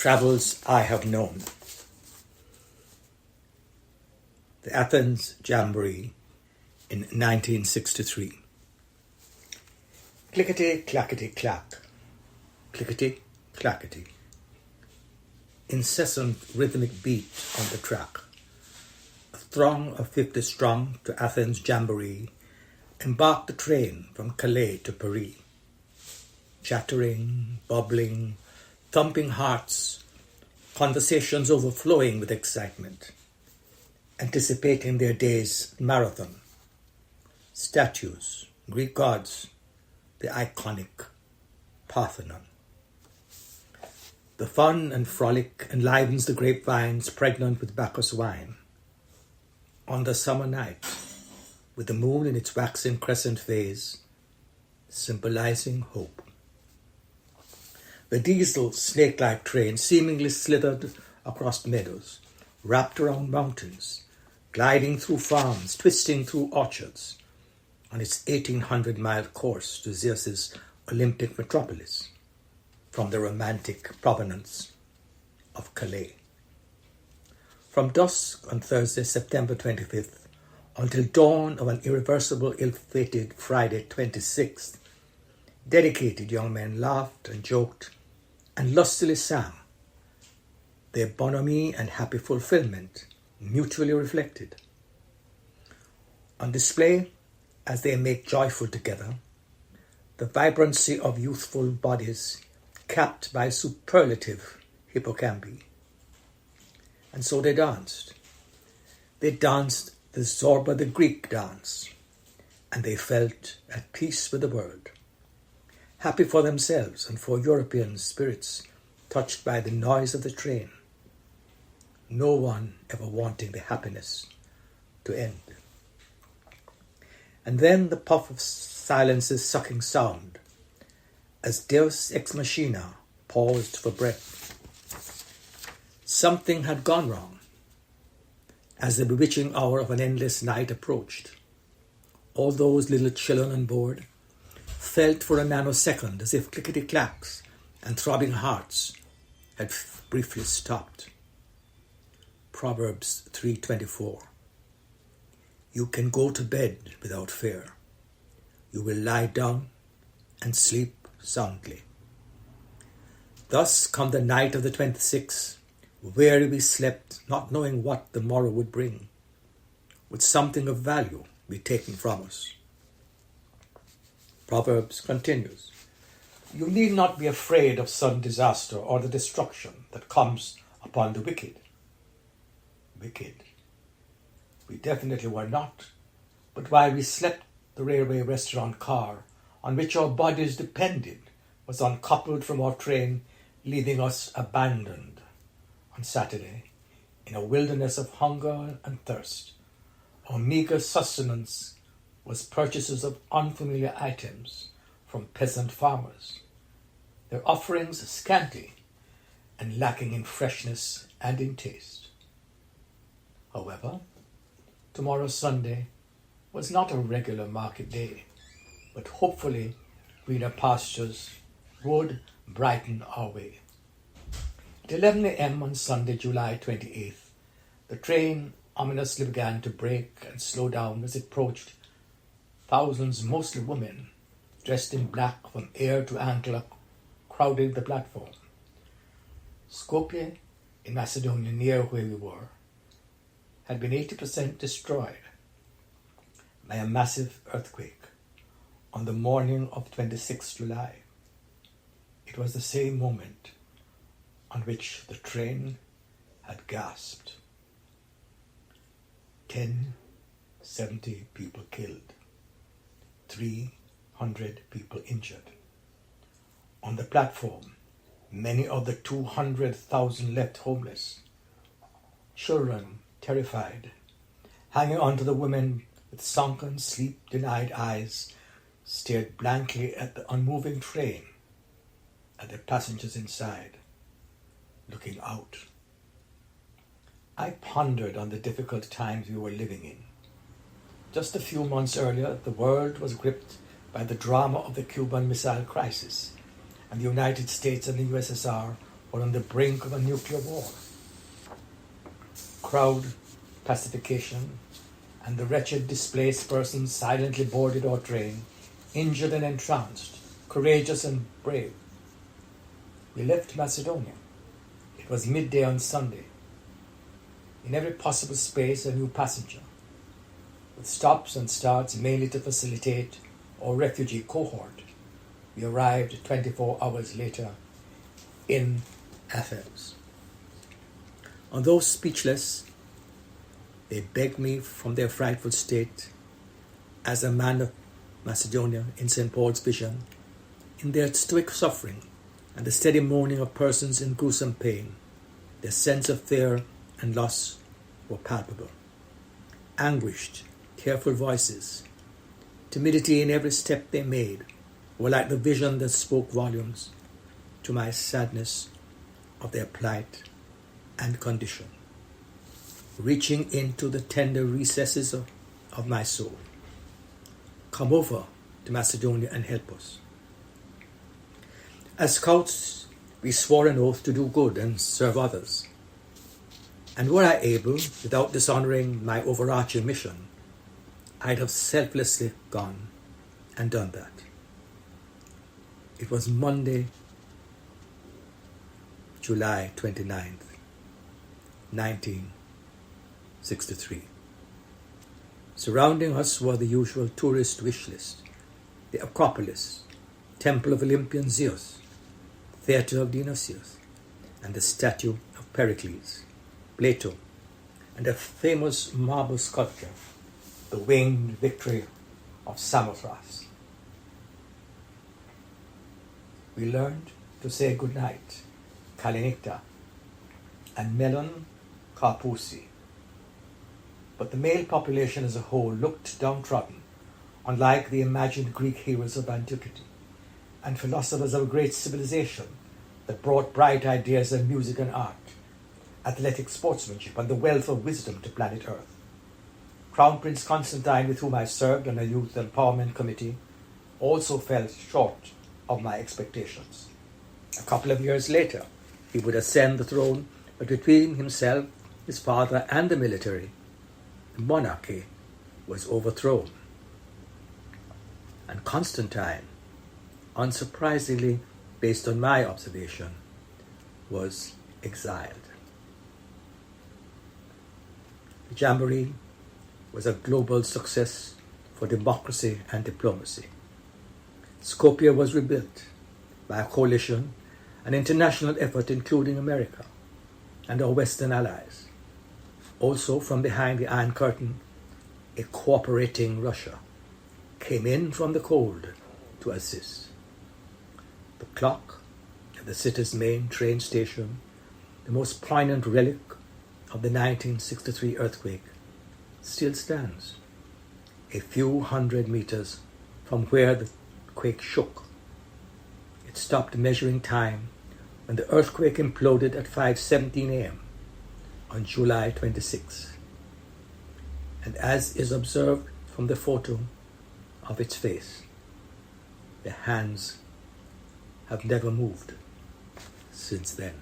Travels I Have Known. The Athens Jamboree in 1963. Clickety-clackety-clack, clickety-clackety. Incessant rhythmic beat on the track. A throng of 50 strong to Athens Jamboree embarked the train from Calais to Paris. Chattering, bubbling, thumping hearts, conversations overflowing with excitement, anticipating their day's marathon. Statues, Greek gods, the iconic Parthenon. The fun and frolic enlivens the grapevines pregnant with Bacchus wine. On the summer night, with the moon in its waxing crescent phase, symbolizing hope. The diesel snake-like train seemingly slithered across meadows, wrapped around mountains, gliding through farms, twisting through orchards, on its 1,800-mile course to Zeus's Olympic metropolis, from the romantic provenance of Calais. From dusk on Thursday, September 25th, until dawn of an irreversible, ill-fated Friday 26th, dedicated young men laughed and joked and lustily sang. Their bonhomie and happy fulfillment mutually reflected. On display, as they make joyful together, the vibrancy of youthful bodies capped by superlative hippocampi. And so they danced. They danced the Zorba the Greek dance, and they felt at peace with the world, happy for themselves and for European spirits touched by the noise of the train, no one ever wanting the happiness to end. And then the puff of silence's sucking sound, as Deus ex machina paused for breath. Something had gone wrong. As the bewitching hour of an endless night approached, all those little children on board felt for a nanosecond as if clickety-clacks and throbbing hearts had briefly stopped. Proverbs 3:24. You can go to bed without fear. You will lie down and sleep soundly. Thus come the night of the 26th, weary we slept, not knowing what the morrow would bring, would something of value be taken from us. Proverbs continues, you need not be afraid of sudden disaster or the destruction that comes upon the wicked. Wicked. We definitely were not, but while we slept, the railway restaurant car on which our bodies depended was uncoupled from our train, leaving us abandoned on Saturday in a wilderness of hunger and thirst. Our meager sustenance was purchases of unfamiliar items from peasant farmers, their offerings scanty and lacking in freshness and in taste. However, tomorrow Sunday was not a regular market day, but hopefully greener pastures would brighten our way. At 11 a.m. on Sunday, July 28th, the train ominously began to brake and slow down as it approached. Thousands, mostly women, dressed in black from ear to ankle, crowded the platform. Skopje, in Macedonia, near where we were, had been 80% destroyed by a massive earthquake on the morning of 26 July. It was the same moment on which the train had gasped. 70 people killed, 300 people injured. On the platform, many of the 200,000 left homeless. Children, terrified, hanging on to the women with sunken, sleep-denied eyes, stared blankly at the unmoving train, at the passengers inside, looking out. I pondered on the difficult times we were living in. Just a few months earlier, the world was gripped by the drama of the Cuban Missile Crisis, and the United States and the USSR were on the brink of a nuclear war. Crowd pacification and the wretched displaced persons silently boarded our train, injured and entranced, courageous and brave. We left Macedonia. It was midday on Sunday. In every possible space, a new passenger, with stops and starts mainly to facilitate our refugee cohort. We arrived 24 hours later in Athens. Although speechless, they begged me from their frightful state, as a man of Macedonia in St. Paul's vision, in their stoic suffering and the steady moaning of persons in gruesome pain, their sense of fear and loss were palpable. Anguished, careful voices, timidity in every step they made, were like the vision that spoke volumes to my sadness of their plight and condition, reaching into the tender recesses of my soul. Come over to Macedonia and help us. As scouts, we swore an oath to do good and serve others. And were I able, without dishonoring my overarching mission, I'd have selflessly gone and done that. It was Monday, July 29th, 1963. Surrounding us were the usual tourist wish list: the Acropolis, Temple of Olympian Zeus, Theatre of Dionysius, and the statue of Pericles, Plato, and a famous marble sculpture, the Winged Victory of Samothrace. We learned to say goodnight, Kalinicta, and Melon Karpousi. But the male population as a whole looked downtrodden, unlike the imagined Greek heroes of antiquity and philosophers of a great civilization that brought bright ideas and music and art, athletic sportsmanship, and the wealth of wisdom to planet Earth. Crown Prince Constantine, with whom I served on a youth empowerment committee, also fell short of my expectations. A couple of years later, he would ascend the throne, but between himself, his father, and the military, the monarchy was overthrown. And Constantine, unsurprisingly based on my observation, was exiled. The Jamboree was a global success for democracy and diplomacy. Skopje was rebuilt by a coalition, an international effort including America and our Western allies. Also, from behind the Iron Curtain, a cooperating Russia came in from the cold to assist. The clock at the city's main train station, the most poignant relic of the 1963 earthquake, still stands a few hundred meters from where the quake shook. It stopped measuring time when the earthquake imploded at 5:17 a.m. on July 26. And as is observed from the photo of its face, the hands have never moved since then.